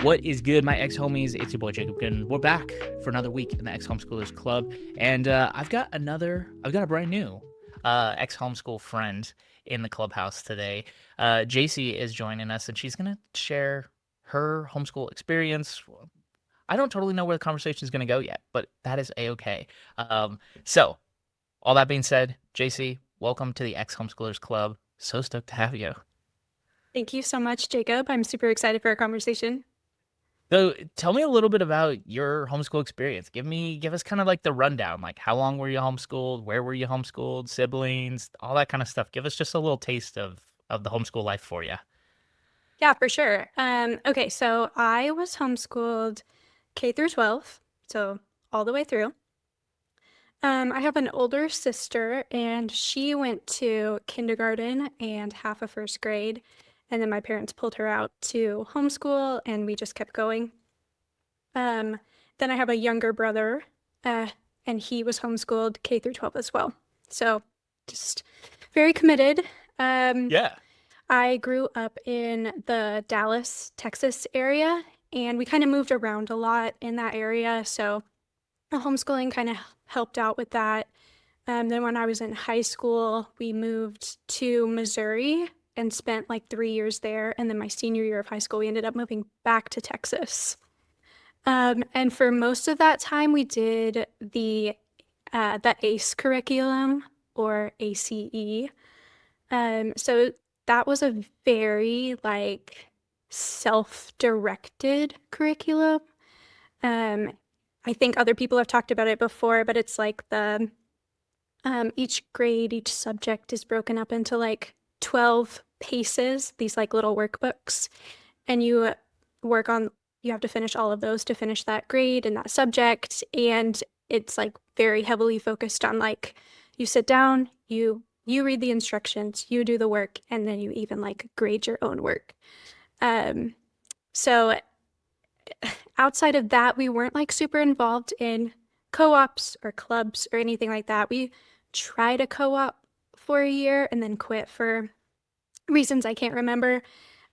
What is good, my ex-homies? It's your boy Jacob, and we're back for another week in the Ex-Homeschoolers Club. And I've got a brand new ex-homeschool friend in the clubhouse today. Jaycie is joining us, and she's gonna share her homeschool experience. I don't totally know where the conversation is gonna go yet, but that is a-okay. So, all that being said, Jaycie, welcome to the Ex-Homeschoolers Club. So stoked to have you. Thank you so much, Jacob. I'm super excited for our conversation. So tell me a little bit about your homeschool experience. Give us kind of like the rundown. Like how long were you homeschooled? Where were you homeschooled? Siblings, all that kind of stuff. Give us just a little taste of the homeschool life for you. Yeah, for sure. Okay, so I was homeschooled K through 12, so all the way through. I have an older sister, and she went to kindergarten and half of first grade, and then my parents pulled her out to homeschool, and we just kept going. Then I have a younger brother, and he was homeschooled K through 12 as well. So just very committed. Um, Yeah. I grew up in the Dallas, Texas area, and we kind of moved around a lot in that area. So the homeschooling kind of helped out with that. Then when I was in high school, we moved to Missouri and spent like 3 years there. And then my senior year of high school, we ended up moving back to Texas. And for most of that time, we did the ACE curriculum or ACE. So that was a very like self-directed curriculum. I think other people have talked about it before, but it's like the each grade, each subject is broken up into like 12 paces, these like little workbooks, and you have to finish all of those to finish that grade and that subject. And it's like very heavily focused on like you sit down, you read the instructions, you do the work, and then you even like grade your own work. So outside of that, we weren't like super involved in co-ops or clubs or anything like that. We tried a co-op for a year and then quit for reasons I can't remember.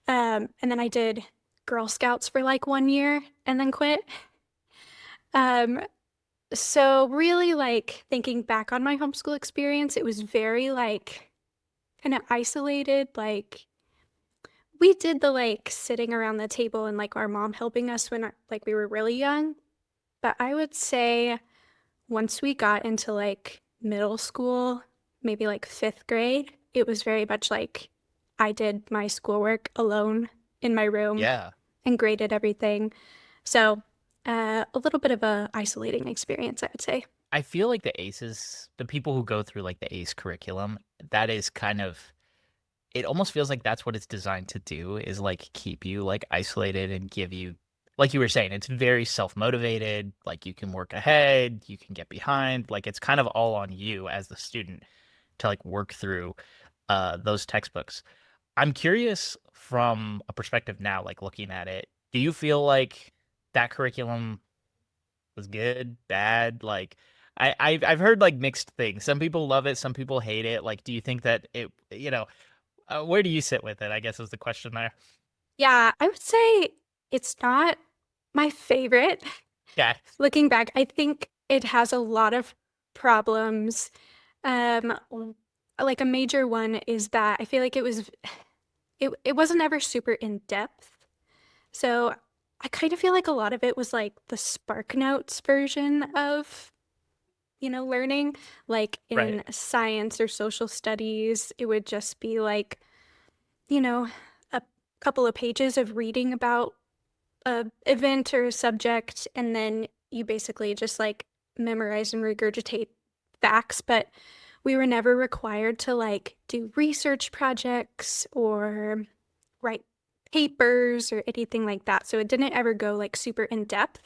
And then I did Girl Scouts for like 1 year and then quit. Um, so really like thinking back on my homeschool experience, it was very like kind of isolated. Like we did the like sitting around the table and like our mom helping us when like we were really young. But I would say once we got into like middle school, maybe like fifth grade, it was very much like I did my schoolwork alone in my room Yeah. and graded everything. So a little bit of a isolating experience, I would say. I feel like the people who go through like the ACE curriculum, that is kind of it almost feels like that's what it's designed to do is like keep you like isolated and give you like you were saying, it's very self-motivated, like you can work ahead, you can get behind, like it's kind of all on you as the student to like work through those textbooks. I'm curious from a perspective now, like looking at it, do you feel like that curriculum was good, bad? Like I've heard like mixed things. Some people love it, some people hate it. Like, do you think that where do you sit with it? I guess is the question there. Yeah, I would say it's not my favorite. Yeah, Looking back, I think it has a lot of problems. Like a major one is that I feel like it wasn't ever super in depth. So I kind of feel like a lot of it was like the Spark Notes version of, learning. Like right. in science or social studies, it would just be like, you know, a couple of pages of reading about a event or a subject, and then you basically just like memorize and regurgitate facts, but we were never required to like do research projects or write papers or anything like that. So it didn't ever go like super in depth.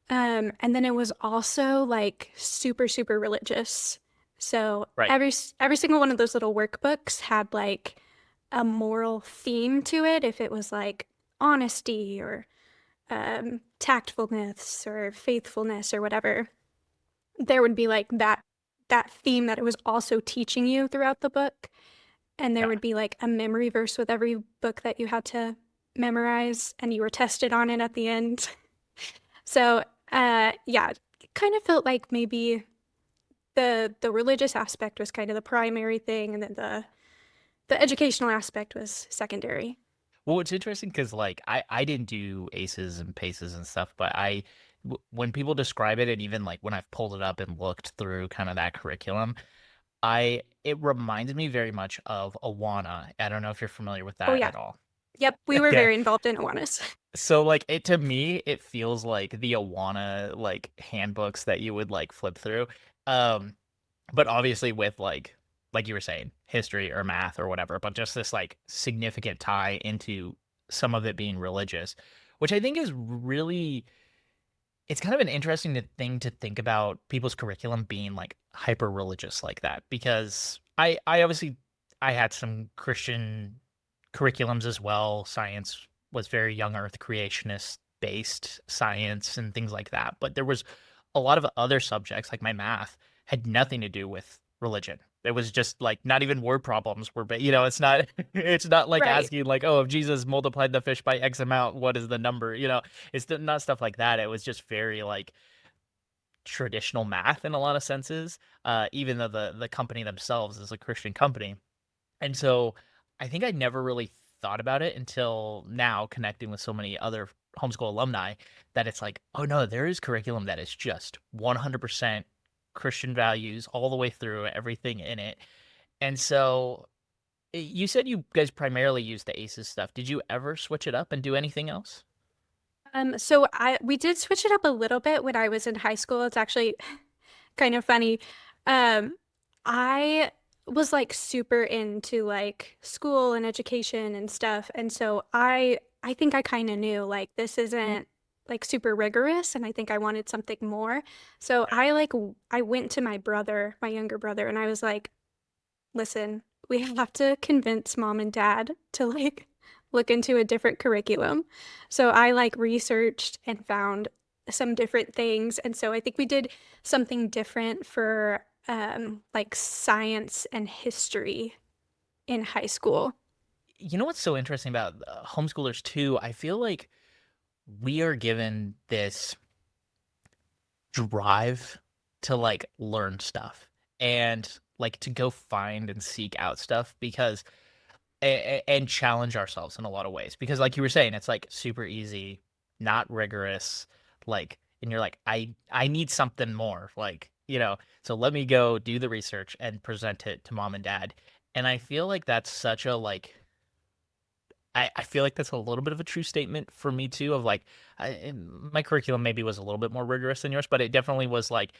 And then it was also like super, super religious. So Right. every single one of those little workbooks had like a moral theme to it. If it was like honesty or tactfulness or faithfulness or whatever, there would be like that theme that it was also teaching you throughout the book. And there Yeah. would be like a memory verse with every book that you had to memorize and you were tested on it at the end. So, yeah, it kind of felt like maybe the religious aspect was kind of the primary thing, and then the educational aspect was secondary. Well, it's interesting because like I didn't do aces and paces and stuff, but when people describe it, and even like when I've pulled it up and looked through kind of that curriculum, it reminds me very much of Awana. I don't know if you're familiar with Oh that yeah. at all. Yep, we were Okay. very involved in Awanas. So like it to me, it feels like the Awana like handbooks that you would like flip through. Um, but obviously with like you were saying, history or math or whatever, but just this like significant tie into some of it being religious, which I think is really it's kind of an interesting thing to think about people's curriculum being like hyper religious like that because I obviously I had some Christian curriculums as well. Science was very young earth creationist based science and things like that. But there was a lot of other subjects like my math had nothing to do with religion. It was just like not even word problems were, it's not it's not like Right. asking like, oh, if Jesus multiplied the fish by X amount, what is the number? It's not stuff like that. It was just very like traditional math in a lot of senses. Even though the company themselves is a Christian company, and so I think I never really thought about it until now, connecting with so many other homeschool alumni, that it's like, oh no, there is curriculum that is just 100% Christian values all the way through, everything in it. And so you said you guys primarily use the ACEs stuff. Did you ever switch it up and do anything else? So we did switch it up a little bit when I was in high school. It's actually kind of funny. Um, I was like super into like school and education and stuff, and so I think I kind of knew like this isn't like super rigorous, and I think I wanted something more. So Right. I went to my brother, my younger brother, and I was like, listen, we have to convince mom and dad to like look into a different curriculum. So I like researched and found some different things. And so I think we did something different for like science and history in high school. You know what's so interesting about homeschoolers too? I feel like we are given this drive to like learn stuff and like to go find and seek out stuff because and challenge ourselves in a lot of ways because like you were saying it's like super easy, not rigorous, like, and you're like I need something more, like, so let me go do the research and present it to mom and dad. And I feel like that's such a like I feel like that's a little bit of a true statement for me too of like my curriculum maybe was a little bit more rigorous than yours, but it definitely was like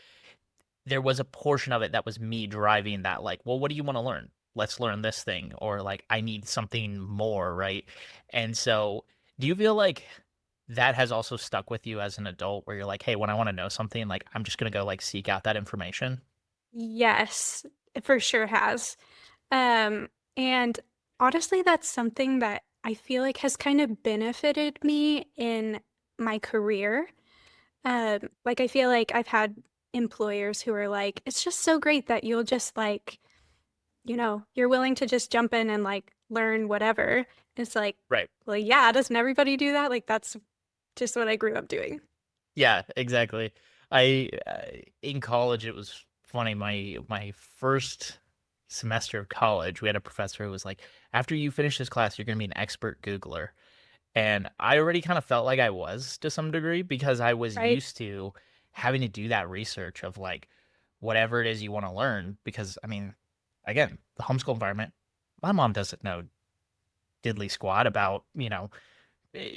there was a portion of it that was me driving that like, well, what do you want to learn? Let's learn this thing, or like I need something more, right? And so do you feel like that has also stuck with you as an adult where you're like, hey, when I want to know something, like I'm just gonna go like seek out that information? Yes, it for sure has. Um, and honestly, that's something that I feel like has kind of benefited me in my career. Like I feel like I've had employers who are like, it's just so great that you'll just like, you're willing to just jump in and like learn whatever. It's like, Right. well, yeah, doesn't everybody do that? Like that's just what I grew up doing. Yeah, exactly. I in college it was funny. My first semester of college, we had a professor who was like, "After you finish this class, you're going to be an expert Googler." And I already kind of felt like I was to some degree because I was Right? used to having to do that research of like whatever it is you want to learn. Because I mean, again, the homeschool environment, my mom doesn't know diddly squat about,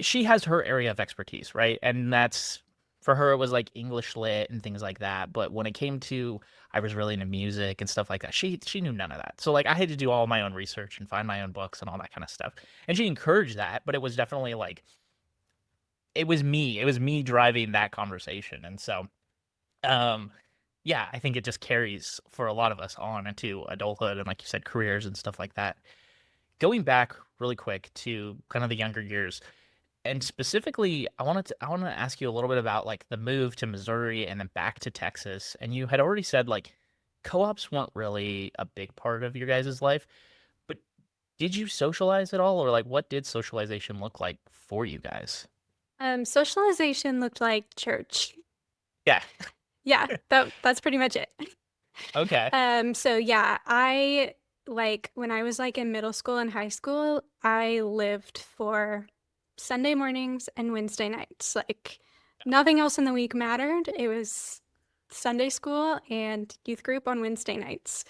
she has her area of expertise, right? And that's for her, it was like English lit and things like that. But when it came to, I was really into music and stuff like that. She knew none of that. So like I had to do all my own research and find my own books and all that kind of stuff. And she encouraged that, but it was definitely like it was me. It was me driving that conversation. And so um yeah, I think it just carries for a lot of us on into adulthood and like you said, careers and stuff like that. Going back really quick to kind of the younger years, and specifically, I want to ask you a little bit about like the move to Missouri and then back to Texas. And you had already said like co-ops weren't really a big part of your guys' life, but Did you socialize at all, or like what did socialization look like for you guys? Socialization looked like church. Yeah. Yeah, that's pretty much it. Okay. So yeah, I like when I was like in middle school and high school, I lived for Sunday mornings and Wednesday nights. Like nothing else in the week mattered. It was Sunday school and youth group on Wednesday nights.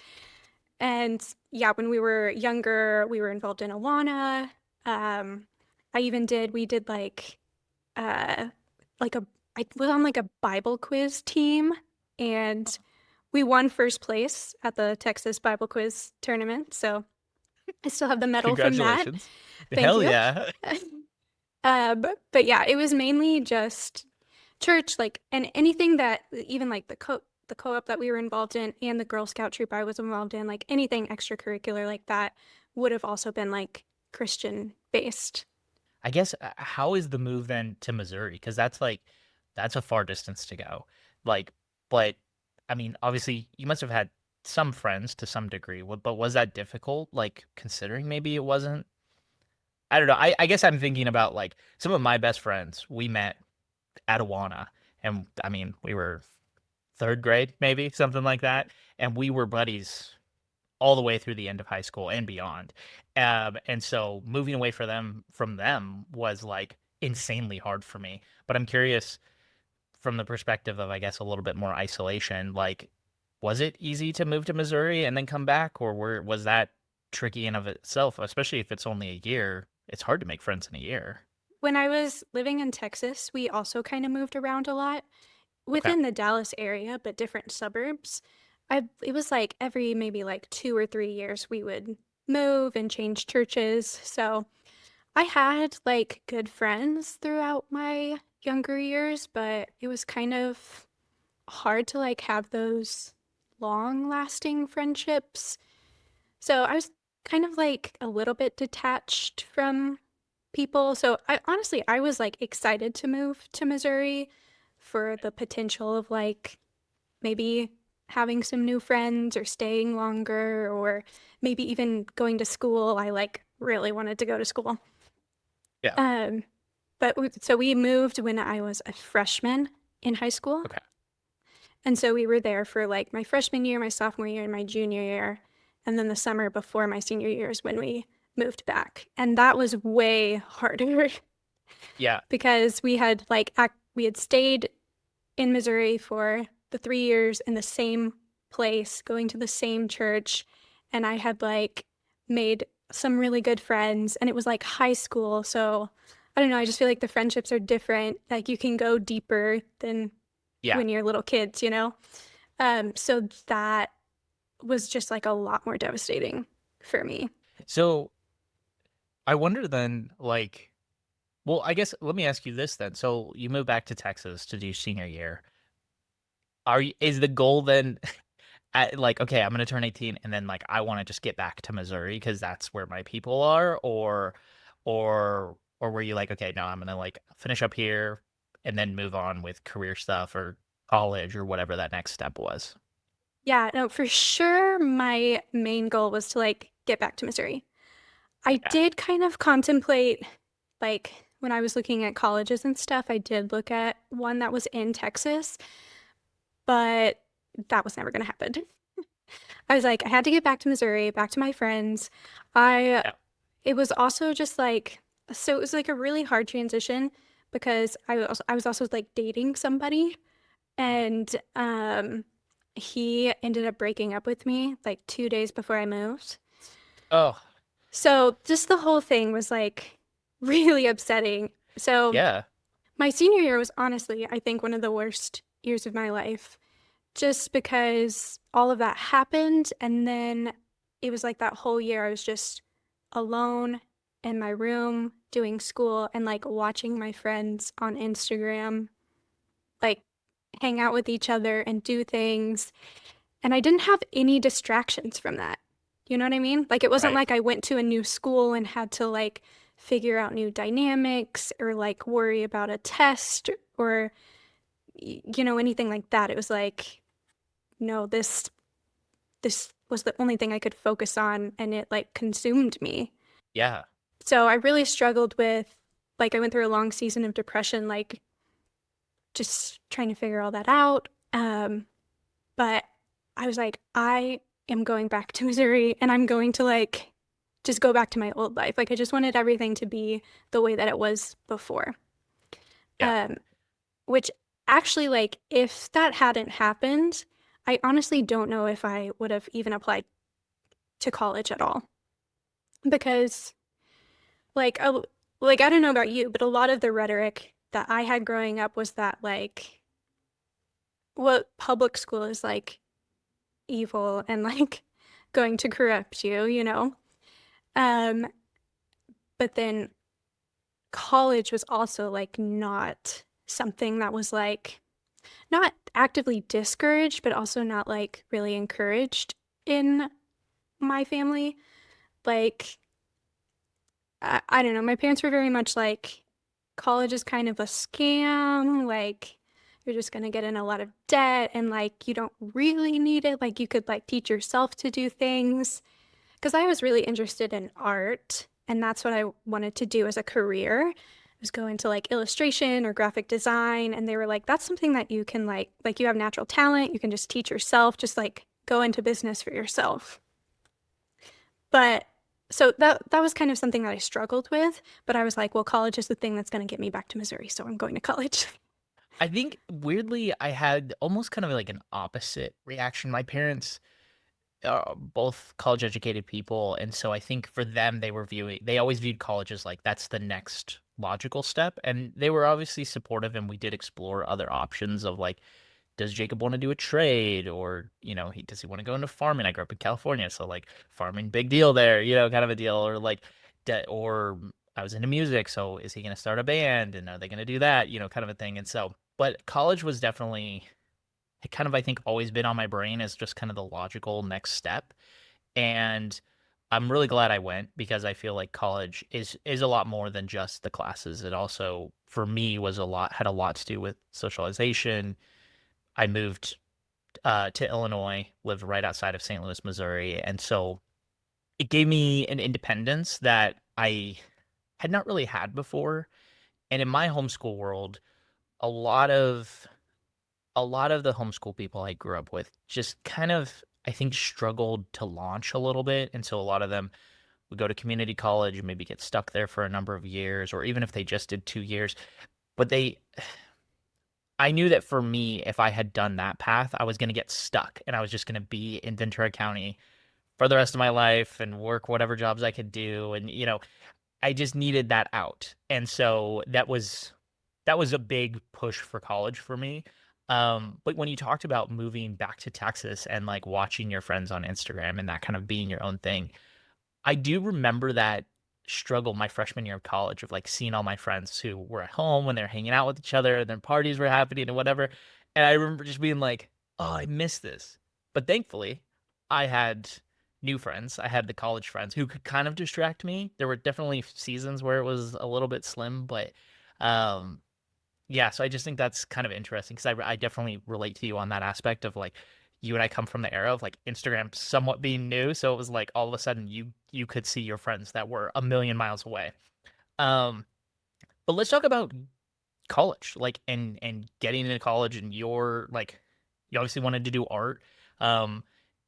And yeah, when we were younger, we were involved in Awana. Um, we did uh like a I was on like a Bible quiz team and we won first place at the Texas Bible quiz tournament. So I still have the medal from that. Congratulations. Thank Hell you. yeah. But yeah, it was mainly just church, like, and anything that even like the co-op that we were involved in and the Girl Scout troop I was involved in, like anything extracurricular like that would have also been like Christian based. I guess how is the move then to Missouri? Because that's a far distance to go. Like, but I mean, obviously you must have had some friends to some degree. But was that difficult? Like, considering maybe it wasn't. I don't know. I guess I'm thinking about like some of my best friends. We met at Awana, and I mean, we were third grade, maybe something like that, and we were buddies all the way through the end of high school and beyond. And so moving away from them was like insanely hard for me. But I'm curious from the perspective of, I guess, a little bit more isolation. Like, was it easy to move to Missouri and then come back, or was that tricky in of itself? Especially if it's only a year, it's hard to make friends in a year. When I was living in Texas, we also kind of moved around a lot Okay. within the Dallas area, but different suburbs. It was like every maybe like 2 or 3 years we would move and change churches. So I had like good friends throughout my younger years, but it was kind of hard to like have those long lasting friendships. So I was kind of like a little bit detached from people. So I was like excited to move to Missouri for the potential of like maybe having some new friends or staying longer or maybe even going to school. I like really wanted to go to school. Yeah. Um, so we moved when I was a freshman in high school. Okay. And so we were there for like my freshman year, my sophomore year, and my junior year. And then the summer before my senior year is when we moved back. And that was way harder Yeah. because we had stayed in Missouri for the 3 years in the same place, going to the same church. And I had like made some really good friends. And it was like high school. So I don't know. I just feel like the friendships are different. Like you can go deeper than Yeah. when you're little kids, you know? So that was just like a lot more devastating for me. So I wonder then, like, well, I guess let me ask you this then. So you moved back to Texas to do senior year. Is the goal then like, okay, I'm gonna turn 18 and then like I want to just get back to Missouri because that's where my people are, or were you like, okay, no, I'm gonna like finish up here and then move on with career stuff or college or whatever that next step was? Yeah, no, for sure my main goal was to like get back to Missouri. I Yeah. did kind of contemplate, like, when I was looking at colleges and stuff, I did look at one that was in Texas, but that was never going to happen. I was like, I had to get back to Missouri, back to my friends. I, Yeah. it was also just like, so it was like a really hard transition because I was also like dating somebody and he ended up breaking up with me like 2 days before I moved. Oh, So just the whole thing was like really upsetting. So yeah. my senior year was honestly, I think, one of the worst years of my life, just because all of that happened. And then it was like that whole year I was just alone in my room doing school and like watching my friends on Instagram, like hang out with each other and do things. And I didn't have any distractions from that. You know what I mean? Like it wasn't Right. like I went to a new school and had to like figure out new dynamics or like worry about a test or anything like that. It was like no, this was the only thing I could focus on and it like consumed me. Yeah. So I really struggled with, like, I went through a long season of depression, like, just trying to figure all that out. But I was like, I am going back to Missouri and I'm going to like just go back to my old life. Like I just wanted everything to be the way that it was before. Yeah. Um, which actually, like, if that hadn't happened, I honestly don't know if I would have even applied to college at all. Because like like I don't know about you, but a lot of the rhetoric that I had growing up was that like what public school is like evil and like going to corrupt you, you know? Um, but then college was also like not something that was like not actively discouraged, but also not like really encouraged in my family. Like, I don't know, my parents were very much like, college is kind of a scam. Like, you're just gonna get in a lot of debt and like, you don't really need it. Like, you could like teach yourself to do things. Because I was really interested in art, and that's what I wanted to do as a career. Was go into like illustration or graphic design, and they were like, "That's something that you can like you have natural talent. You can just teach yourself. Just like go into business for yourself." But so that was kind of something that I struggled with. But I was like, "Well, college is the thing that's going to get me back to Missouri, so I'm going to college." I think weirdly I had almost kind of like an opposite reaction. My parents are both college educated people, and so I think for them they always viewed college as like that's the next logical step, and they were obviously supportive, and we did explore other options of like, does Jacob want to do a trade, or does he want to go into farming? I grew up in California, so like farming, big deal there, kind of a deal, or like or I was into music, so is he going to start a band, and are they going to do that, kind of a thing. And so but college was definitely kind of, I think, always been on my brain as just kind of the logical next step. And I'm really glad I went, because I feel like college is a lot more than just the classes. It also, for me, had a lot to do with socialization. I moved to Illinois, lived right outside of St. Louis, Missouri, and so it gave me an independence that I had not really had before. And in my homeschool world, a lot of the homeschool people I grew up with just kind of, I think, struggled to launch a little bit. And so a lot of them would go to community college and maybe get stuck there for a number of years, or even if they just did 2 years. But I knew that for me, if I had done that path, I was going to get stuck, and I was just going to be in Ventura County for the rest of my life and work whatever jobs I could do. And, I just needed that out. And so that was a big push for college for me. But when you talked about moving back to Texas and like watching your friends on Instagram and that kind of being your own thing, I do remember that struggle my freshman year of college of like seeing all my friends who were at home when they're hanging out with each other, and then parties were happening and whatever. And I remember just being like, oh, I miss this. But thankfully, I had new friends. I had the college friends who could kind of distract me. There were definitely seasons where it was a little bit slim, but um, yeah, so I just think that's kind of interesting, because I definitely relate to you on that aspect of like, you and I come from the era of like Instagram somewhat being new, so it was like all of a sudden you could see your friends that were a million miles away. Um, but let's talk about college, like, and getting into college, and you obviously wanted to do art. Um,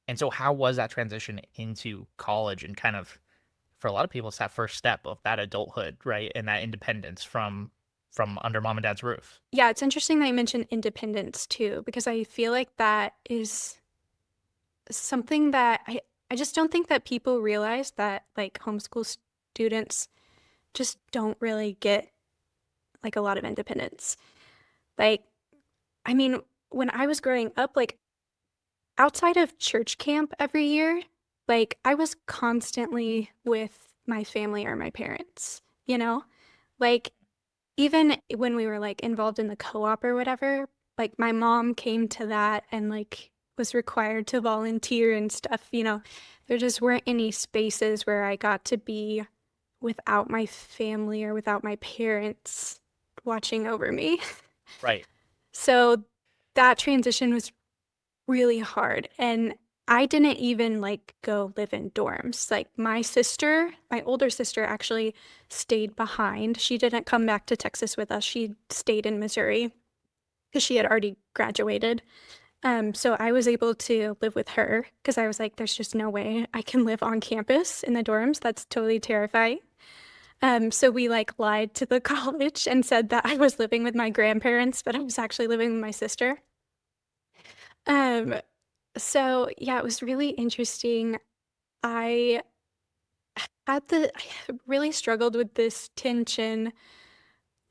and so how was that transition into college, and kind of, for a lot of people, it's that first step of that adulthood, right? And that independence from under mom and dad's roof. Yeah, it's interesting that you mentioned independence too, because I feel like that is something that I just don't think that people realize that like homeschool students just don't really get like a lot of independence. Like, I mean, when I was growing up, like outside of church camp every year, like I was constantly with my family or my parents, you know? Like even when we were like involved in the co-op or whatever, like my mom came to that and like was required to volunteer and stuff, you know. There just weren't any spaces where I got to be without my family or without my parents watching over me. Right. So that transition was really hard. And I didn't even like go live in dorms. Like my sister, my older sister actually stayed behind. She didn't come back to Texas with us. She stayed in Missouri because she had already graduated. So I was able to live with her because I was like, there's just no way I can live on campus in the dorms. That's totally terrifying. So we like lied to the college and said that I was living with my grandparents, but I was actually living with my sister. Um, so yeah, it was really interesting. I I really struggled with this tension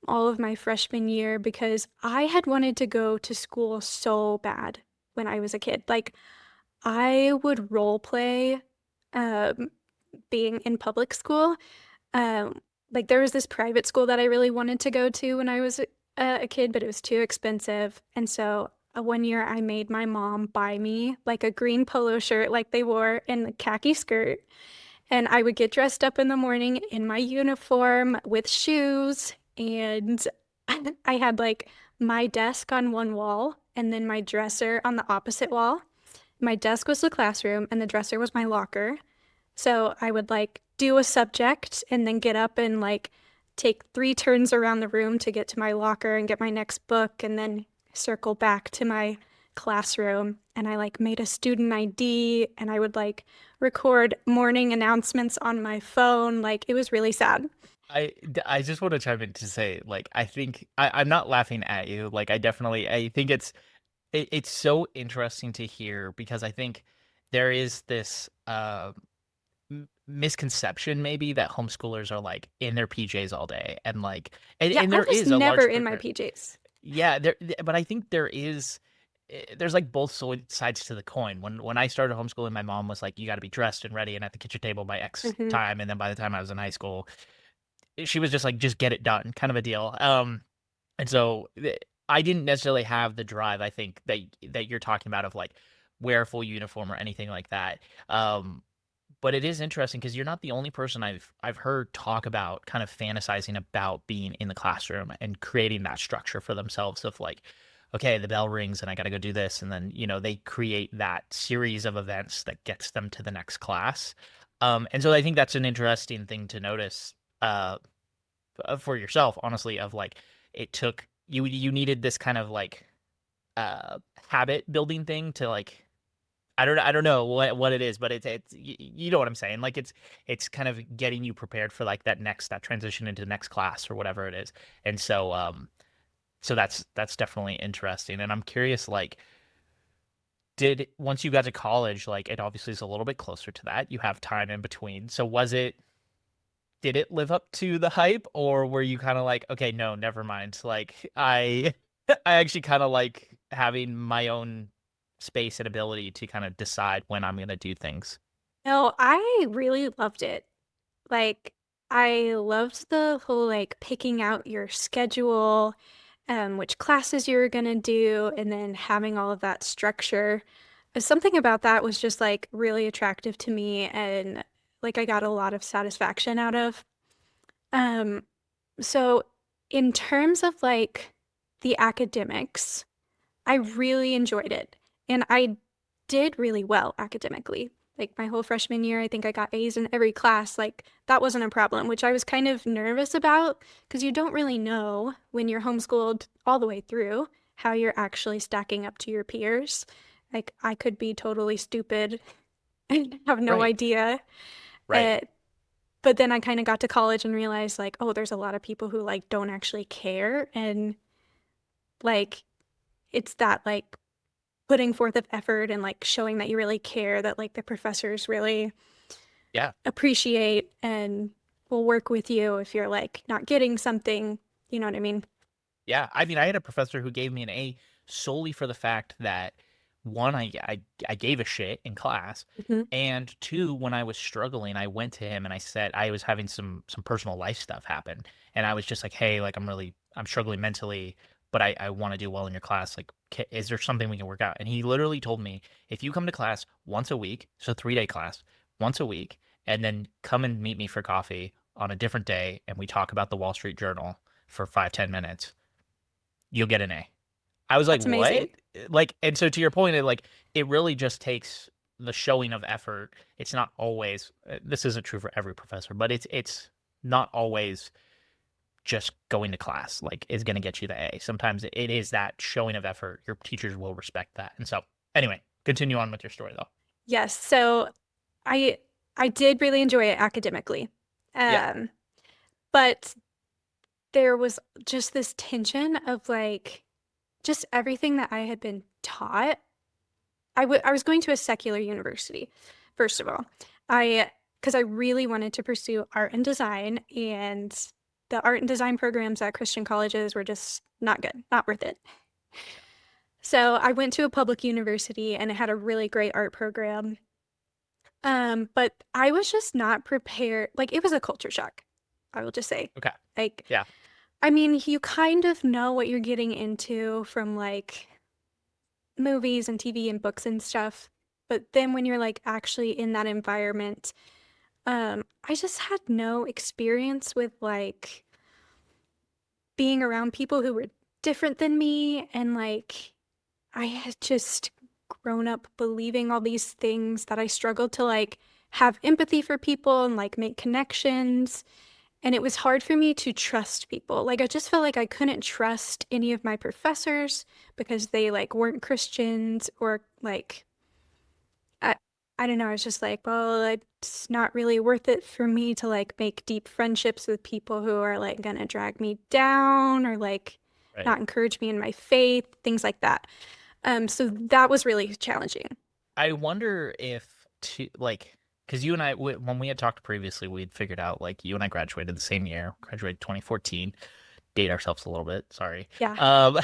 all of my freshman year because I had wanted to go to school so bad when I was a kid. Like I would role play um being in public school. Um like there was this private school that I really wanted to go to when I was a kid, but it was too expensive. And so one year I made my mom buy me like a green polo shirt like they wore and a khaki skirt. And I would get dressed up in the morning in my uniform with shoes. And I had like my desk on one wall and then my dresser on the opposite wall. My desk was the classroom and the dresser was my locker. So I would like do a subject and then get up and like take 3 turns around the room to get to my locker and get my next book and then circle back to my classroom. And I like made a student ID and I would like record morning announcements on my phone. Like it was really sad. I just want to chime in to say, like, I think I'm not laughing at you. Like, I think it's so interesting to hear because I think there is this misconception maybe that homeschoolers are like in their PJs all day and like Yeah, and I there was is a never large in my part. PJs. Yeah, but I think there's like both sides to the coin. When I started homeschooling, my mom was like, "You got to be dressed and ready and at the kitchen table by X Hmm. time." And then by the time I was in high school, she was just like, "Just get it done," kind of a deal. And so I didn't necessarily have the drive. I think that you're talking about of like wear a full uniform or anything like that. Um, but it is interesting because you're not the only person I've heard talk about kind of fantasizing about being in the classroom and creating that structure for themselves of like, okay, the bell rings and I got to go do this, and then they create that series of events that gets them to the next class. And so I think that's an interesting thing to notice uh, for yourself, honestly, of like it took you needed this kind of like habit building thing to like I don't know what it is, but it's you know what I'm saying. Like it's kind of getting you prepared for like that transition into the next class or whatever it is. And so that's definitely interesting. And I'm curious, like, did once you got to college, like it obviously is a little bit closer to that. You have time in between. So did it live up to the hype, or were you kind of like, okay, no, never mind. Like I actually kind of like having my own space and ability to kind of decide when I'm gonna do things. No, I really loved it. Like, I loved the whole like picking out your schedule, which classes you were gonna do, and then having all of that structure. Something about that was just like really attractive to me, and like I got a lot of satisfaction out of. Um, so in terms of like the academics, I really enjoyed it. And I did really well academically. Like my whole freshman year, I think I got A's in every class. Like that wasn't a problem, which I was kind of nervous about because you don't really know when you're homeschooled all the way through how you're actually stacking up to your peers. Like I could be totally stupid and have no Right, idea. right. Uh, but then I kind of got to college and realized like, oh, there's a lot of people who like don't actually care and like it's that like putting forth of effort and like showing that you really care that like the professors really Yeah. appreciate and will work with you if you're like not getting something, you know what I mean? Yeah. I mean, I had a professor who gave me an A solely for the fact that one, I gave a shit in class, Hmm. and two, when I was struggling, I went to him and I said I was having some personal life stuff happen, and I was just like, hey, like I'm struggling mentally, but I want to do well in your class. Like, is there something we can work out? And he literally told me, if you come to class once a week, so 3-day class, once a week, and then come and meet me for coffee on a different day, and we talk about the Wall Street Journal for 5-10 minutes, you'll get an A. I was like, That's "What?" amazing. Like, and so to your point, it really just takes the showing of effort, it's not always, this isn't true for every professor, but it's not always just going to class like is going to get you the A. Sometimes it is that showing of effort. Your teachers will respect that. And so anyway, continue on with your story though. Yes, so I I did really enjoy it academically. Yeah. Um, but there was just this tension of like just everything that I had been taught. I was going to a secular university, first of all. I because I really wanted to pursue art and design, and the art and design programs at Christian colleges were just not good, not worth it. So I went to a public university and it had a really great art program. But I was just not prepared. Like it was a culture shock, I will just say. Okay. Like, Yeah. I mean, you kind of know what you're getting into from like movies and TV and books and stuff. But then when you're like actually in that environment, I just had no experience with like being around people who were different than me. And like, I had just grown up believing all these things that I struggled to like have empathy for people and like make connections. And it was hard for me to trust people. Like, I just felt like I couldn't trust any of my professors because they like weren't Christians or like, I, I don't know. I was just like, well, it's not really worth it for me to like make deep friendships with people who are like gonna drag me down or like Right. not encourage me in my faith, things like that. So that was really challenging. I wonder if to like because you and I when we had talked previously, we'd figured out like you and I graduated the same year, graduated 2014. Date ourselves a little bit, sorry. Yeah. Um,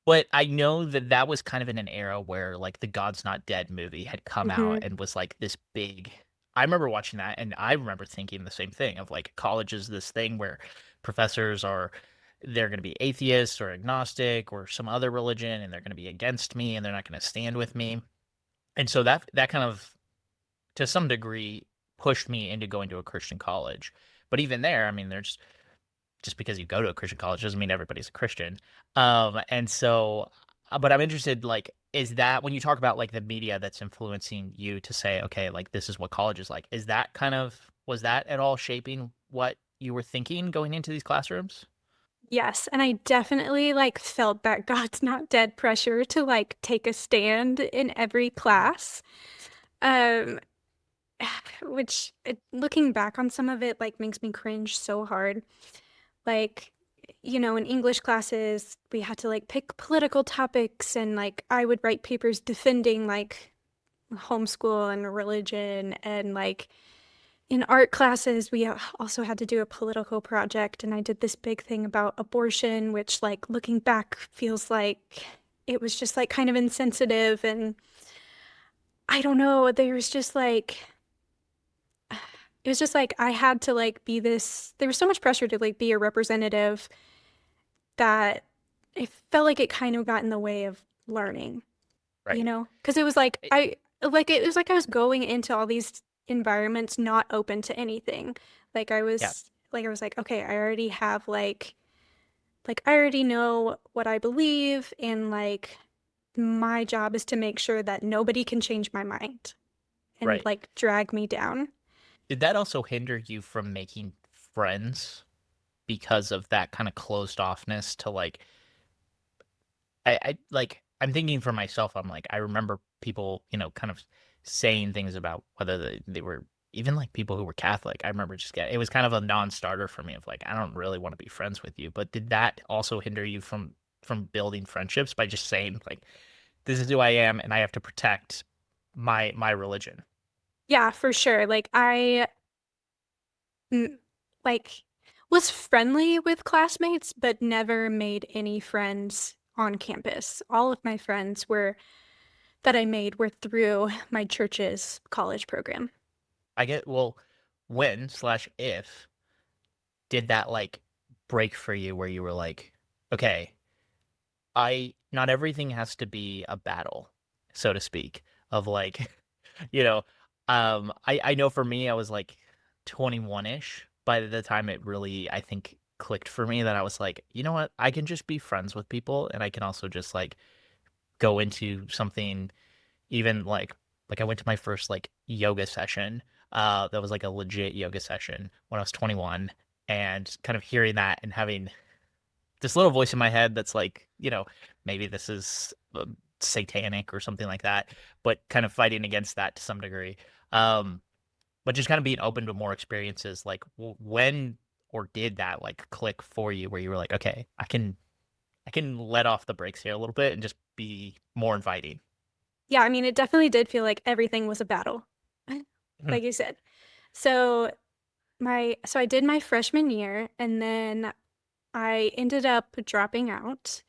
but I know that that was kind of in an era where like the God's Not Dead movie had come out Hmm. and was like this big. I remember watching that and I remember thinking the same thing of like college is this thing where professors are they're going to be atheists or agnostic or some other religion and they're going to be against me and they're not going to stand with me. And so that kind of to some degree pushed me into going to a Christian college. But even there, I mean, there's just because you go to a Christian college doesn't mean everybody's a Christian. And so, but I'm interested, like, is that when you talk about like the media that's influencing you to say, okay, like this is what college is like, is that kind of, was that at all shaping what you were thinking going into these classrooms? Yes, and I definitely like felt that God's not dead pressure to like take a stand in every class. Um, which looking back on some of it like makes me cringe so hard. Like, in English classes, we had to like pick political topics and like I would write papers defending like homeschool and religion and like in art classes, we also had to do a political project, and I did this big thing about abortion, which, like, looking back, feels like it was just like kind of insensitive. And I don't know, it was just like I had to like be this, there was so much pressure to like be a representative that it felt like it kind of got in the way of learning. Right. Because it was like It- it was like I was going into all these environments not open to anything. yeah. I was like, okay, I already have like I already know what I believe, and like my job is to make sure that nobody can change my mind and Right. like drag me down. Did that also hinder you from making friends because of that kind of closed offness to like I like I'm thinking for myself, I'm like I remember people, kind of saying things about whether they were even like people who were Catholic. I remember just getting it was kind of a non-starter for me of like I don't really want to be friends with you. But did that also hinder you from building friendships by just saying like this is who I am and I have to protect my religion? Yeah, for sure. Like mm, like was friendly with classmates, but never made any friends on campus. All of my friends were that I made were through my church's college program. I get well when slash if did that like break for you where you were like, okay, I not everything has to be a battle, so to speak, of like, you know, I know for me I was like 21-ish by the time it really I think clicked for me that I was like, you know what? I can just be friends with people and I can also just like go into something even like Like I went to my first like yoga session. That was like a legit yoga session when I was 21, and kind of hearing that and having this little voice in my head that's like, maybe this is satanic or something like that, but kind of fighting against that to some degree. Um, but just kind of being open to more experiences. Like, when or did that like click for you, where you were like, okay, I can let off the brakes here a little bit and just be more inviting. Yeah, I mean, it definitely did feel like everything was a battle, Mhm. like you said. So so I did my freshman year, and then I ended up dropping out.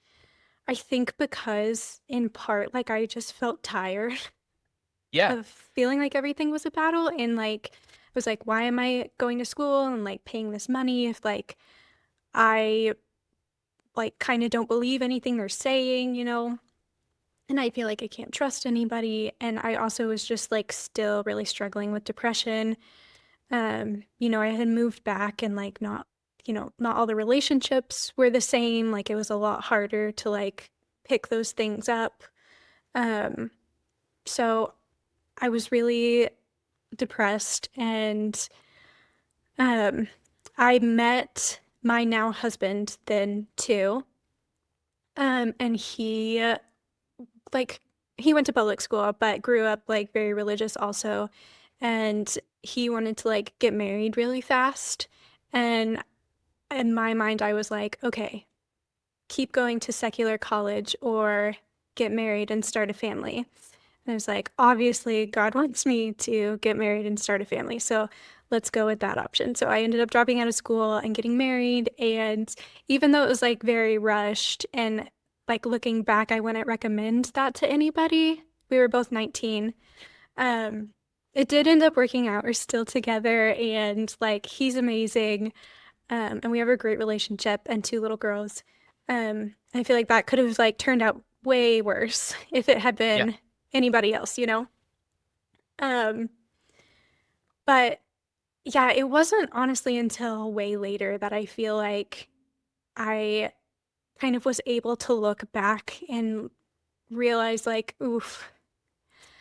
I think because in part, like I just felt tired Yeah, of feeling like everything was a battle, and like I was like, why am I going to school and like paying this money if like I like kind of don't believe anything they're saying, you know? And I feel like I can't trust anybody. And I also was just like still really struggling with depression. I had moved back and like not all the relationships were the same. Like it was a lot harder to like pick those things up. Um, so I was really depressed and um I met my now husband then too. And like he went to public school but grew up like very religious also, and he wanted to like get married really fast. And in my mind I was like, okay, keep going to secular college or get married and start a family. And I was like, obviously God wants me to get married and start a family, so let's go with that option. So I ended up dropping out of school and getting married, and even though it was like very rushed and like looking back I wouldn't recommend that to anybody. We were both 19. um it did end up working out. We're still together, and like he's amazing. And we have a great relationship and two little girls. I feel like that could have like turned out way worse if it had yeah. been anybody else, you know? Um, but yeah, it wasn't honestly until way later that I feel like I kind of was able to look back and realize like, oof,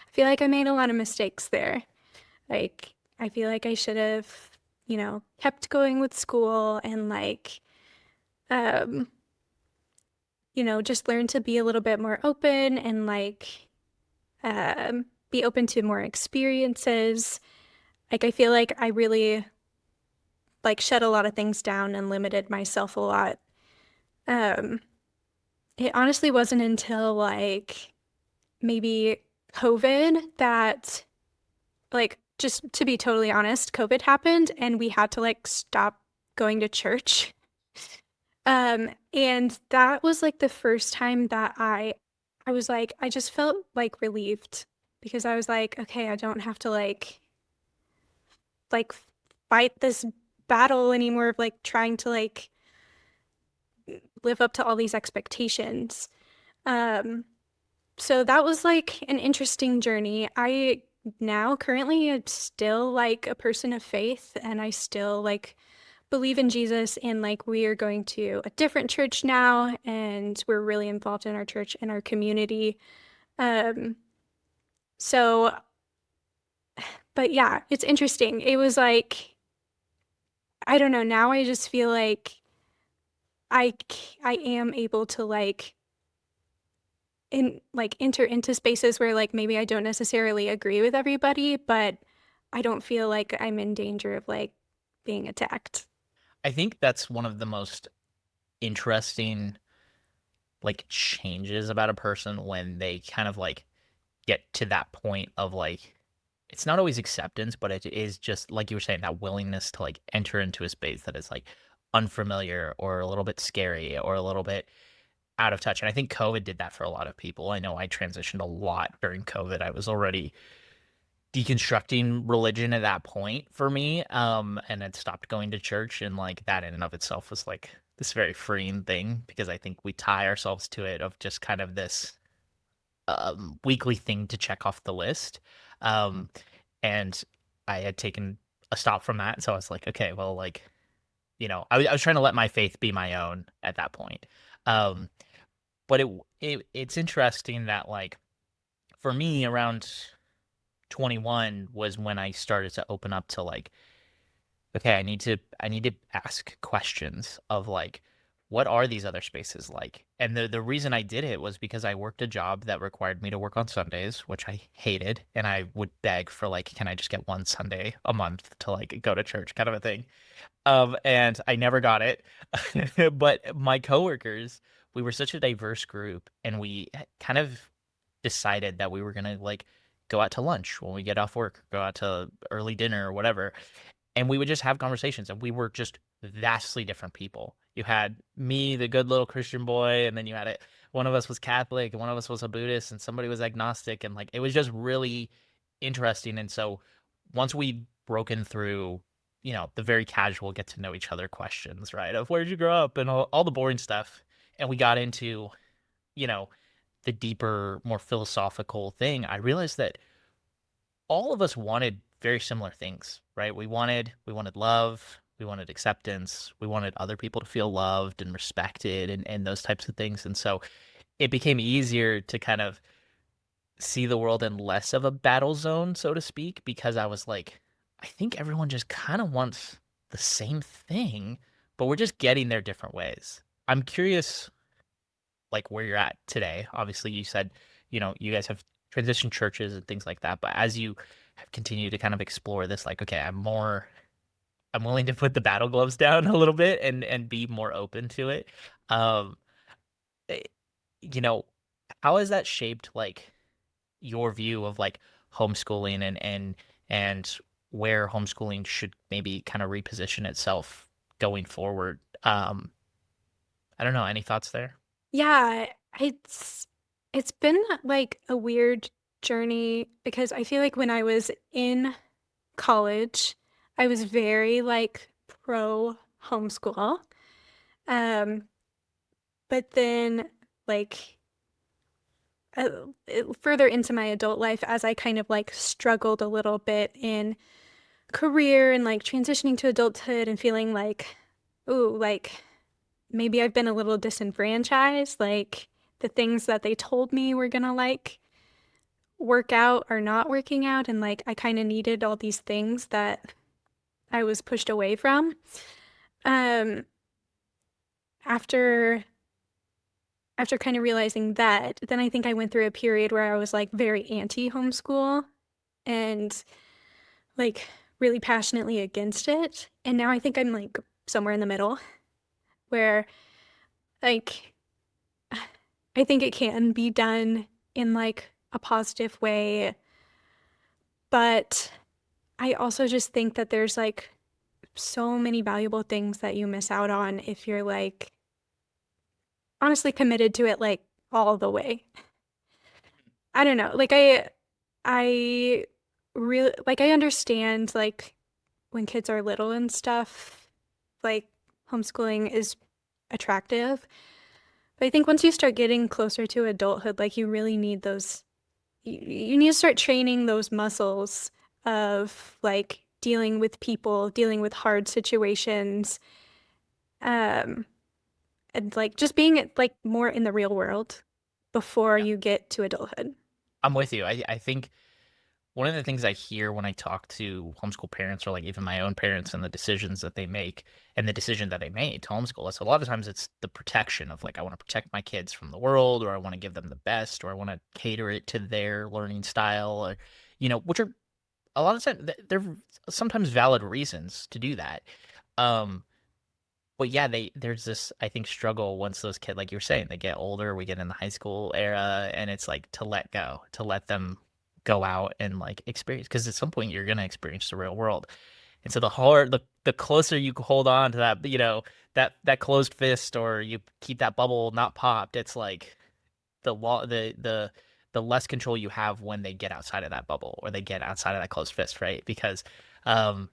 I feel like I made a lot of mistakes there. Like, I feel like I should have, kept going with school and like, um, just learn to be a little bit more open and like be open to more experiences. Like I feel like I really like shut a lot of things down and limited myself a lot. Um, it honestly wasn't until like maybe COVID that like just to be totally honest, COVID happened and we had to like stop going to church. And that was like the first time that I was like, I just felt like relieved because I was like, okay, I don't have to like fight this battle anymore of like trying to like live up to all these expectations. Um, so that was like an interesting journey. I now currently am still like a person of faith, and I still like believe in Jesus, and like we are going to a different church now and we're really involved in our church and our community. Um so but yeah, it's interesting. It was like I don't know, now I just feel like I am able to like enter into spaces where like maybe I don't necessarily agree with everybody, but I don't feel like I'm in danger of like being attacked. I think that's one of the most interesting like changes about a person when they kind of like get to that point of like it's not always acceptance, but it is just like you were saying, that willingness to like enter into a space that is like unfamiliar or a little bit scary or a little bit out of touch. And I think COVID did that for a lot of people. I know I transitioned a lot during COVID. I was already deconstructing religion at that point for me, and had stopped going to church, and like that in and of itself was like this very freeing thing, because I think we tie ourselves to it of just kind of this weekly thing to check off the list. Um, and I had taken a stop from that. So I was like, okay, well, like, I was trying to let my faith be my own at that point. Um, but it's interesting that like for me around 21 was when I started to open up to like, okay, I need to ask questions of like, what are these other spaces like? And the reason I did it was because I worked a job that required me to work on Sundays, which I hated, and I would beg for like, can I just get one Sunday a month to like go to church kind of a thing. And I never got it. But my coworkers, we were such a diverse group, and we kind of decided that we were gonna like go out to lunch when we get off work, go out to early dinner or whatever, and we would just have conversations, and we were just vastly different people. You had me, the good little Christian boy, and then you had it. One of us was Catholic, and one of us was a Buddhist, and somebody was agnostic, and like it was just really interesting. And so once we broken through, the very casual get to know each other questions, right? Of where'd you grow up and all the boring stuff, and we got into, you know, the deeper, more philosophical thing, I realized that all of us wanted very similar things, right? We wanted love, we wanted acceptance, we wanted other people to feel loved and respected and those types of things. And so it became easier to kind of see the world in less of a battle zone, so to speak, because I was like, I think everyone just kind of wants the same thing, but we're just getting there different ways. I'm curious like where you're at today. Obviously, you said, you guys have transitioned churches and things like that, but as you have continued to kind of explore this, like, okay, I'm willing to put the battle gloves down a little bit and be more open to it. Um, eh, you know, how has that shaped like your view of like homeschooling and where homeschooling should maybe kind of reposition itself going forward? I don't know. Any thoughts there? Yeah, it's been like a weird journey because I feel like when I was in college, I was very like pro homeschool. Um, but then like further into my adult life, as I kind of like struggled a little bit in career and like transitioning to adulthood and feeling like, ooh, like maybe I've been a little disenfranchised, like the things that they told me were gonna like work out are not working out, and like I kind of needed all these things that I was pushed away from. Um, after after kind of realizing that, then I think I went through a period where I was like very anti-homeschool and like really passionately against it. And now I think I'm like somewhere in the middle where like I think it can be done in like a positive way, but I also just think that there's like so many valuable things that you miss out on if you're like honestly committed to it like all the way. I don't know. Like I really like I understand like when kids are little and stuff, like homeschooling is attractive. But I think once you start getting closer to adulthood, like you really need those you need to start training those muscles of like dealing with people, dealing with hard situations, um, and like just being like more in the real world before Yeah, you get to adulthood. I'm with you. I think one of the things I hear when I talk to homeschool parents or like even my own parents and the decisions that they make and the decision that they made to homeschool us, a lot of times it's the protection of like, I want to protect my kids from the world, or I want to give them the best, or I want to cater it to their learning style, or, which are a lot of times, they're sometimes valid reasons to do that. Um, but yeah, there's this, I think, struggle once those kids, like you're saying, they get older, we get in the high school era, and it's like to let go, to let them go out and like experience, because at some point you're gonna experience the real world. And so the closer you hold on to that, that closed fist, or you keep that bubble not popped, it's like the less control you have when they get outside of that bubble or they get outside of that closed fist, right? Because um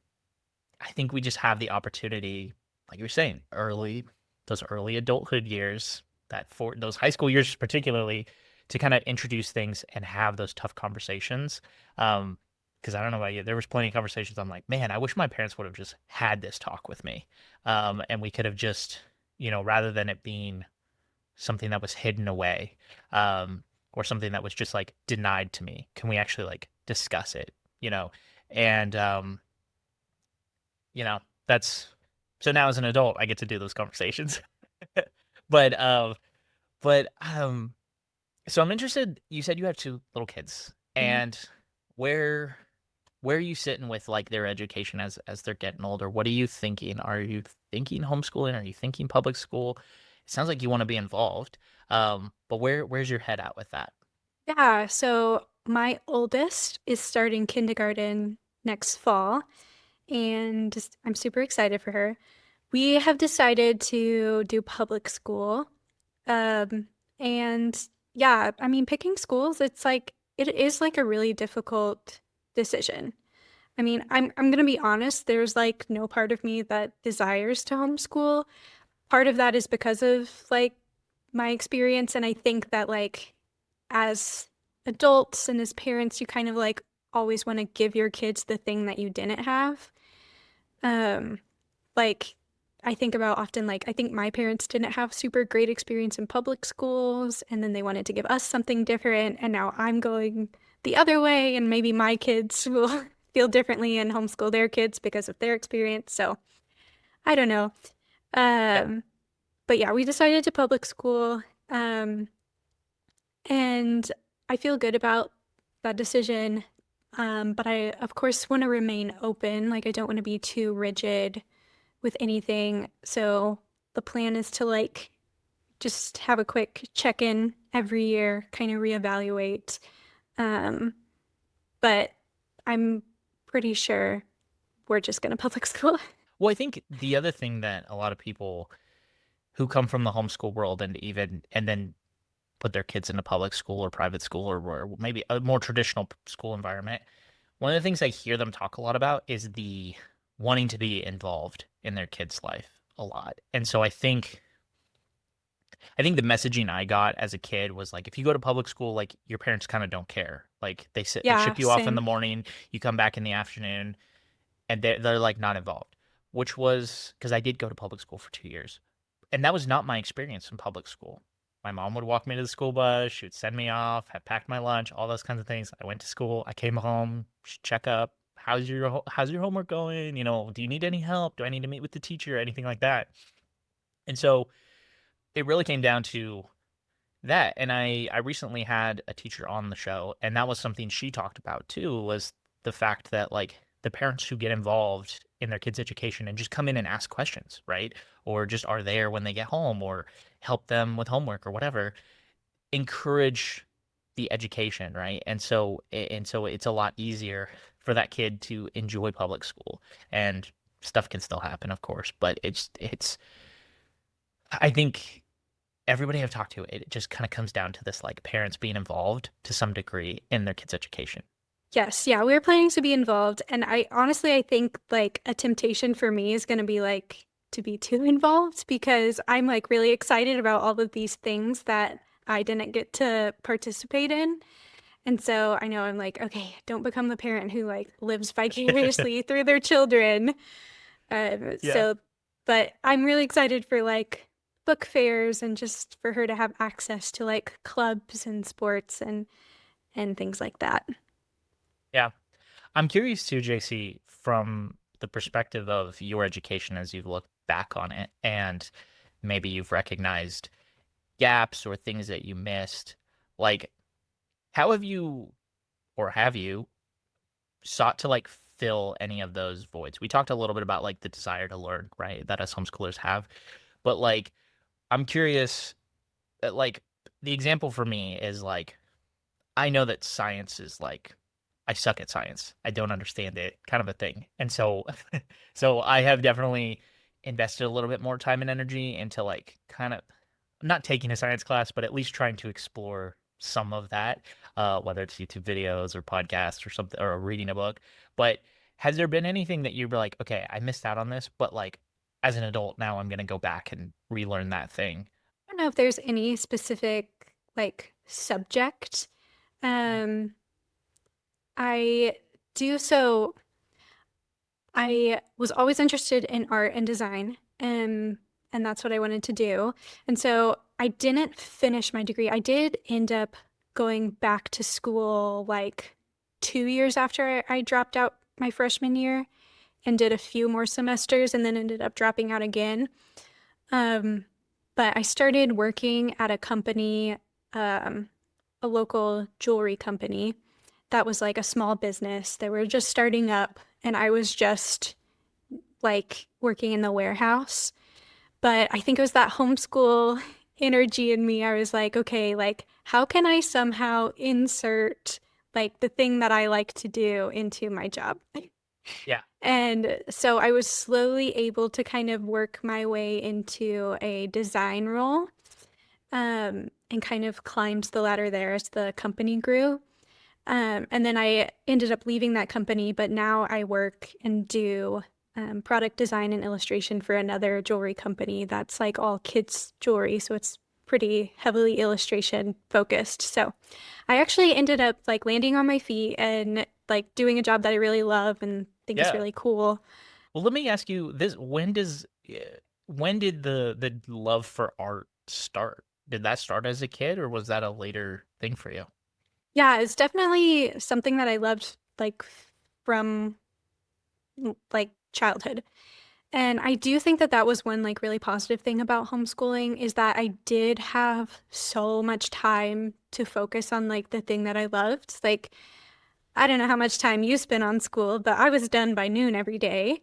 I think we just have the opportunity, like you were saying, those early adulthood years, that for those high school years particularly, to kind of introduce things and have those tough conversations. Because I don't know about you, there was plenty of conversations. I'm like, man, I wish my parents would have just had this talk with me, and we could have just, rather than it being something that was hidden away, um, or something that was just like denied to me? Can we actually like discuss it? You know, and you know, that's so now as an adult, I get to do those conversations. But but so I'm interested. You said you have two little kids, Mhm. and where where are you sitting with like their education as they're getting older? What are you thinking? Are you thinking homeschooling? Are you thinking public school? It sounds like you want to be involved. But where's your head at with that? Yeah, so my oldest is starting kindergarten next fall, and I'm super excited for her. We have decided to do public school. Um, and yeah, I mean, picking schools, it is like a really difficult decision. I mean, I'm gonna be honest, there's like no part of me that desires to homeschool. Part of that is because of like my experience, and I think that like as adults and as parents, you kind of like always want to give your kids the thing that you didn't have. Um, like I think about often like I think my parents didn't have super great experience in public schools, and then they wanted to give us something different, and now I'm going the other way, and maybe my kids will feel differently and homeschool their kids because of their experience. So I don't know. Yeah. Um, but yeah, we decided to public school. And I feel good about that decision. But I, of course, want to remain open. Like, I don't want to be too rigid with anything. So the plan is to like just have a quick check-in every year, kind of reevaluate. Um, but I'm pretty sure we're just going to public school. Well, I think the other thing that a lot of people who come from the homeschool world and then put their kids into public school or private school or maybe a more traditional school environment, one of the things I hear them talk a lot about is the wanting to be involved in their kid's life a lot. And so I think the messaging I got as a kid was like, if you go to public school, like your parents kind of don't care. Like they Yeah, ship you off in the same. morning, you come back in the afternoon, and they're like not involved. Which was because I did go to public school for 2 years, and that was not my experience in public school. My mom would walk me to the school bus, she would send me off, had packed my lunch, all those kinds of things. I went to school, I came home, she'd check up. How's your homework going? You know, do you need any help? Do I need to meet with the teacher? Anything like that? And so it really came down to that. And I recently had a teacher on the show, and that was something she talked about too, was the fact that like the parents who get involved in their kids' education and just come in and ask questions, right? Or just are there when they get home or help them with homework or whatever, encourage the education, right? And so it's a lot easier for that kid to enjoy public school. And stuff can still happen, of course, but it's I think everybody I've talked to, it just kind of comes down to this like parents being involved to some degree in their kids' education. Yes, yeah, we're planning to be involved. And I honestly, I think like a temptation for me is going to be like to be too involved because I'm like really excited about all of these things that I didn't get to participate in. And so I know I'm like, okay, don't become the parent who like lives vicariously through their children. Yeah. So, but I'm really excited for like book fairs and just for her to have access to like clubs and sports and things like that. Yeah. I'm curious too, JC, from the perspective of your education as you've looked back on it and maybe you've recognized gaps or things that you missed. Like, how have you sought to like fill any of those voids? We talked a little bit about like the desire to learn, right? That as homeschoolers have. But like, I'm curious, like, the example for me is like, I know that science is like I suck at science. I don't understand it, kind of a thing. And so so I have definitely invested a little bit more time and energy into like kind of not taking a science class, but at least trying to explore some of that, whether it's YouTube videos or podcasts or something or reading a book. But has there been anything that you're like, okay, I missed out on this, but like as an adult now I'm gonna go back and relearn that thing? I don't know if there's any specific like subject. Mm. Um, I do so I was always interested in art and design, and that's what I wanted to do. And so I didn't finish my degree. I did end up going back to school like 2 years after I dropped out my freshman year and did a few more semesters and then ended up dropping out again. Um, but I started working at a company, a local jewelry company that was like a small business. They were just starting up, and I was just like working in the warehouse. But I think it was that homeschool energy in me. I was like, okay, like, how can I somehow insert like the thing that I like to do into my job? Yeah. And so I was slowly able to kind of work my way into a design role, and kind of climbed the ladder there as the company grew. And then I ended up leaving that company, but now I work and do product design and illustration for another jewelry company that's like all kids jewelry. So it's pretty heavily illustration focused. So I actually ended up like landing on my feet and like doing a job that I really love and think is Yeah. really cool. Well, let me ask you this: when did the love for art start? Did that start as a kid, or was that a later thing for you? Yeah, it's definitely something that I loved like from like childhood. And I do think that that was one like really positive thing about homeschooling is that I did have so much time to focus on like the thing that I loved. Like, I don't know how much time you spent on school, but I was done by noon every day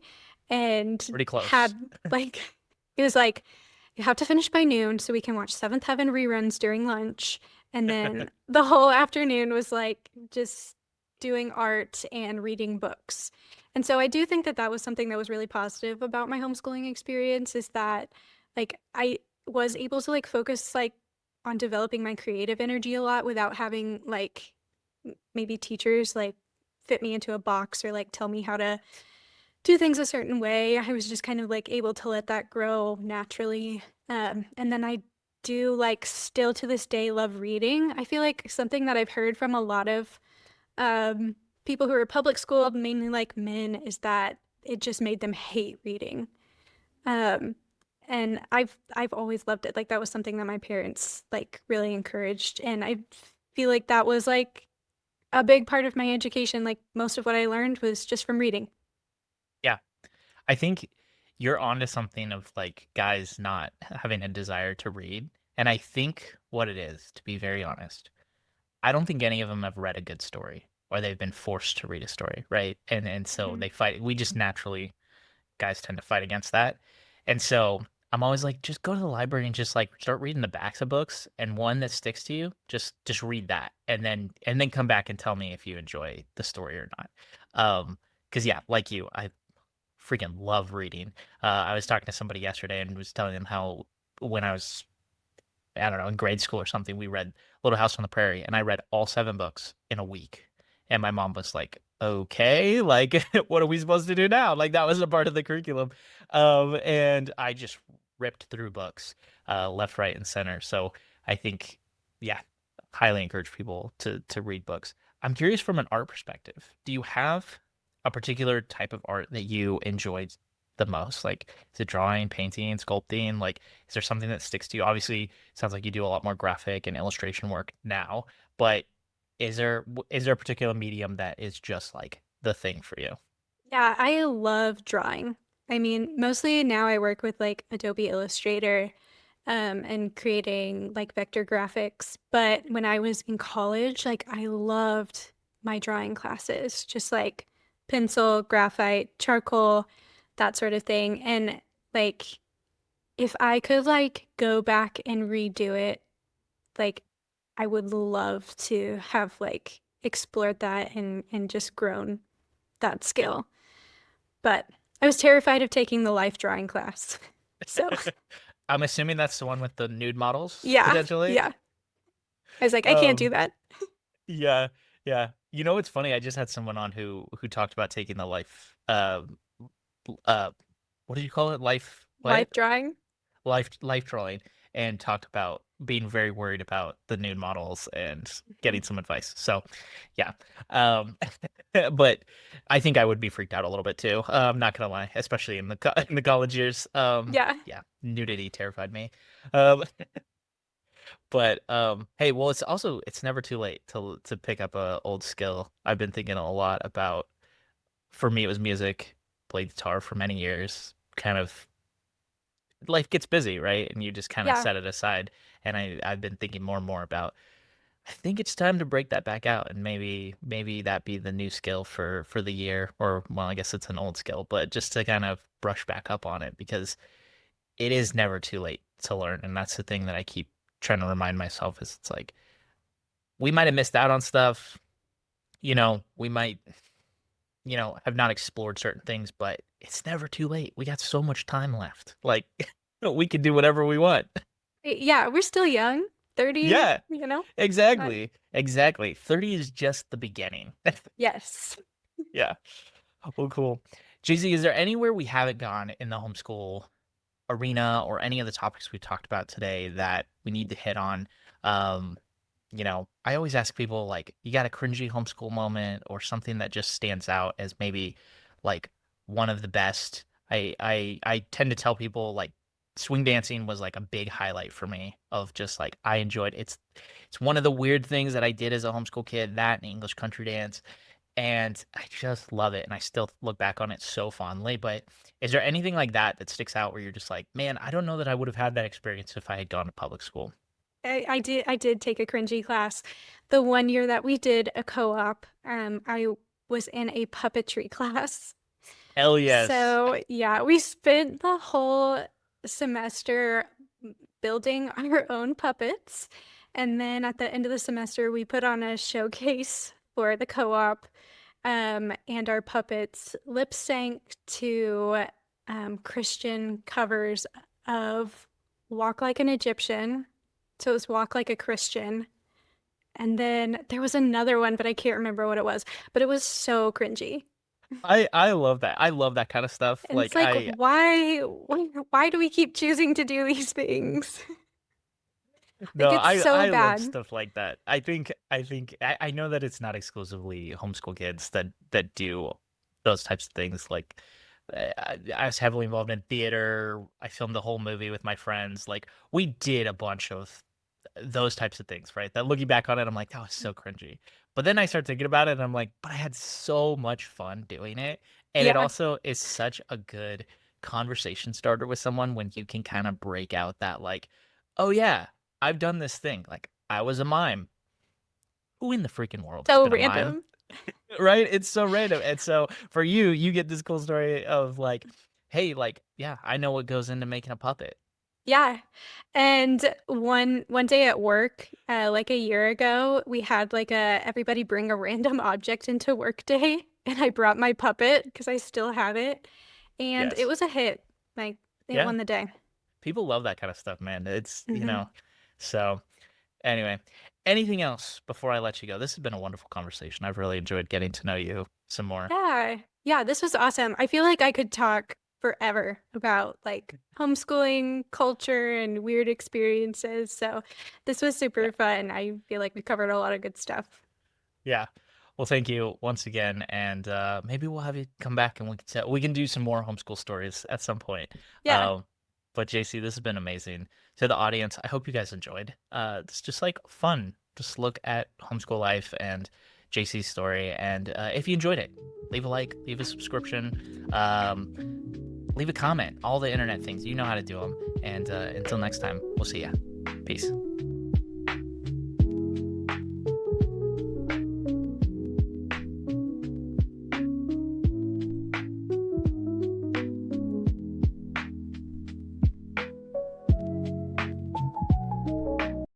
and Pretty close. had like, it was like, you have to finish by noon so we can watch Seventh Heaven reruns during lunch. And then the whole afternoon was like just doing art and reading books. And so I do think that that was something that was really positive about my homeschooling experience is that like I was able to like focus like on developing my creative energy a lot without having like maybe teachers like fit me into a box or like tell me how to do things a certain way. I was just kind of like able to let that grow naturally. And then I do like still to this day love reading. I feel like something that I've heard from a lot of um, people who are public schooled, mainly like men, is that it just made them hate reading. Um, and I've always loved it. Like that was something that my parents like really encouraged, and I feel like that was like a big part of my education. Like most of what I learned was just from reading. Yeah. I think you're onto something of like guys not having a desire to read. And I think what it is, to be very honest, I don't think any of them have read a good story or they've been forced to read a story, right? And so Mhm. they fight. We just naturally guys tend to fight against that. And so I'm always like, just go to the library and just like start reading the backs of books and one that sticks to you, just read that and then come back and tell me if you enjoy the story or not. Because yeah, like you, I freaking love reading. I was talking to somebody yesterday and was telling them how when I was, I don't know, in grade school or something, we read Little House on the Prairie, and I read all 7 books in a week. And my mom was like, "Okay, like, what are we supposed to do now?" Like that was a part of the curriculum, and I just ripped through books, left, right, and center. So I think, yeah, highly encourage people to read books. I'm curious from an art perspective. Do you have a particular type of art that you enjoyed the most? Like, is it drawing, painting, sculpting? Like, is there something that sticks to you? Obviously, it sounds like you do a lot more graphic and illustration work now, but is there a particular medium that is just like the thing for you? Yeah, I love drawing. I mean, mostly now I work with like Adobe Illustrator, and creating like vector graphics. But when I was in college, like I loved my drawing classes, just like pencil, graphite, charcoal, that sort of thing. And like if I could like go back and redo it, like I would love to have like explored that and just grown that skill. But I was terrified of taking the life drawing class. So, I'm assuming that's the one with the nude models, yeah, potentially. yeah. I was like, I can't do Um, that. yeah, yeah. You know, it's funny. I just had someone on who talked about taking the life, uh, what do you call it? Life, what? Life drawing. Life drawing, and talked about being very worried about the nude models and Mhm. getting some advice. So, yeah. Um, but I think I would be freaked out a little bit too. I'm not gonna lie, especially in in the college years. Yeah. Yeah, nudity terrified me. Um, But hey, well, it's never too late to pick up a old skill. I've been thinking a lot about. For me, it was music. Played guitar for many years. Kind of life gets busy, right? And you just kind of Yeah. set it aside. And I've been thinking more and more about. I think it's time to break that back out, and maybe that be the new skill for the year, or well, I guess it's an old skill, but just to kind of brush back up on it because it is never too late to learn, and that's the thing that I keep trying to remind myself is it's like we might have missed out on stuff, we might, have not explored certain things, but it's never too late. We got so much time left. Like we can do whatever we want. Yeah, we're still young. 30, Yeah, Uh, exactly. Exactly. 30 is just the beginning. yes. Yeah. Well, cool. Jaycie, is there anywhere we haven't gone in the homeschool arena or any of the topics we talked about today that we need to hit on? Um, I always ask people like, you got a cringy homeschool moment or something that just stands out as maybe like one of the best. I tend to tell people like swing dancing was like a big highlight for me of just like I enjoyed it's one of the weird things that I did as a homeschool kid, that and English country dance. And I just love it, and I still look back on it so fondly, but is there anything like that that sticks out where you're just like, "Man, I don't know that I would have had that experience if I had gone to public school." I did take a cringy class. The one year that we did a co-op, I was in a puppetry class. Hell yes. So yeah, we spent the whole semester building our own puppets. And then at the end of the semester, we put on a showcase for the co-op. And our puppets lip sync to Christian covers of Walk Like an Egyptian. So it was Walk Like a Christian. And then there was another one, but I can't remember what it was. But it was so cringy. I love that. I love that kind of stuff. And it's Like like, why do we keep choosing to do these things? no, Like, it's so I love bad. stuff like that. I know that it's not exclusively homeschool kids that do those types of things. Like I was heavily involved in theater. I filmed the whole movie with my friends. Like we did a bunch of those types of things, right? That looking back on it, I'm like, that was so cringy. But then I start thinking about it and I'm like, but I had so much fun doing it. And it Yeah, also is such a good conversation starter with someone when you can kind of break out that like, oh yeah, I've done this thing. Like I was a mime. Who in the freaking world has so been a mime? random. Right? It's so random. And so for you, you get this cool story of like, hey, like, yeah, I know what goes into making a puppet. Yeah. And one day at work, like a year ago, we had like a everybody bring a random object into work day, and I brought my puppet because I still have it, and it Yes. was a hit. Like it Yeah. won the day. People love that kind of stuff, man. Hmm. So anyway, anything else before I let you go? This has been a wonderful conversation. I've really enjoyed getting to know you some more. Yeah. Yeah, this was awesome. I feel like I could talk forever about like homeschooling culture and weird experiences. So this was Yeah. super fun. I feel like we covered a lot of good stuff. Yeah. Well, thank you once again, and maybe we'll have you come back and we can do some more homeschool stories at some point. Yeah. Um, but JC, this has been amazing. To the audience, I hope you guys enjoyed. It's just like fun. Just look at homeschool life and JC's story, and if you enjoyed it, leave a like, leave a subscription, leave a comment. All the internet things, you know how to do them. And until next time, we'll see ya. Peace.